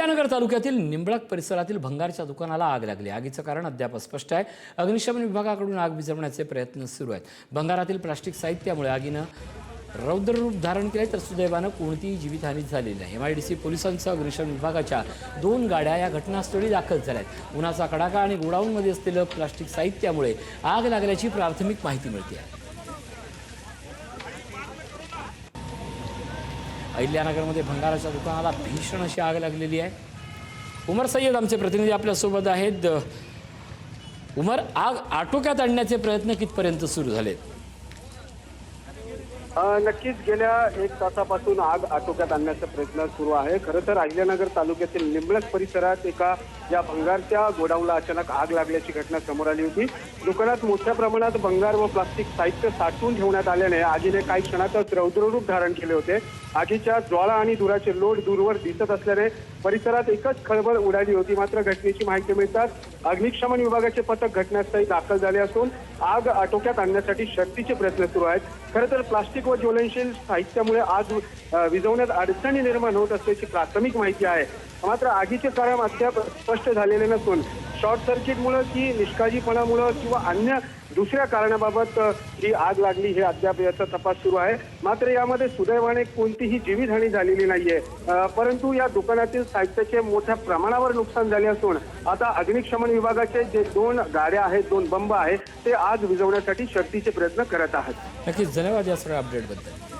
अहिल्यानगर तालुक्यातील निंबळक परिसरातील भंगारच्या दुकानाला आग लागली। आगीचं कारण अद्याप अस्पष्ट आहे। अग्निशमन विभागाकडून आग विझवण्याचे प्रयत्न सुरू आहेत। भंगारातील प्लास्टिक साहित्यामुळे आगीनं रौद्र रूप धारण केले, तर सुदैवानं कोणतीही जीवितहानी झालेली नाही। MIDC पोलिसांसह अग्निशमन विभागाच्या 2 गाड्या या घटनास्थळी दाखल झाल्यात। उन्हाचा कडाका आणि गोडाऊनमध्ये असलेलं प्लास्टिक साहित्यामुळे आग लागल्याची प्राथमिक माहिती मिळते आहे। अहिल्यानगरमध्ये भंगाराच्या दुकानाला भीषण अशी आग लागलेली आहे। उमर सय्यद आमचे प्रतिनिधी आपल्यासोबत आहेत। उमर, आग आटोक्यात आणण्याचे प्रयत्न कितपर्यंत सुरू झालेत? नक्कीच गेल्या 1 तासापासून आग आटोक्यात आणण्याचा प्रयत्न सुरू आहे। खरं तर अहिल्यानगर तालुक्यातील निंबळक परिसरात एका या भंगारच्या गोडाऊनला अचानक आग लागल्याची घटना समोर आली होती। दुकानात मोठ्या प्रमाणात भंगार व प्लास्टिक साहित्य साठवून ठेवण्यात आल्याने आगीने काही क्षणातच रौद्ररूप धारण केले होते। आगीच्या ज्वाळा आणि धुराचे लोट दूरवर दिसत असल्याने परिसरात एकच खळबळ उडाली होती। मात्र घटनेची माहिती मिळताच अग्निशमन विभागाचे पथक घटनास्थळी दाखल झाले असून आग आटोक्यात आणण्यासाठी शर्थीचे प्रयत्न सुरू आहेत। खरं तर प्लास्टिक व ज्वलनशील साहित्यामुळे आग विझवण्यात अडचणी निर्माण होत असल्याची प्राथमिक माहिती आहे। मात्र आगीचे कारण अद्याप स्पष्ट झालेले नसून शॉर्ट सर्किटमुळे की निष्काळजीपणामुळे किंवा अन्य दुसऱ्या कारणाबाबत ही आग लागली हे अद्याप याचा तपास सुरू आहे। मात्र यामध्ये सुदैवाने कोणतीही जीवितहानी झालेली नाहीये, परंतु या दुकानातील साहित्याचे मोठ्या प्रमाणावर नुकसान झाले असून आता अग्निशमन विभागाचे जे 2 गाड्या आहेत, 2 बंब आहेत, ते आग विझवण्यासाठी शर्थीचे प्रयत्न करत आहेत। नक्कीच, धन्यवाद या सगळ्या अपडेटबद्दल।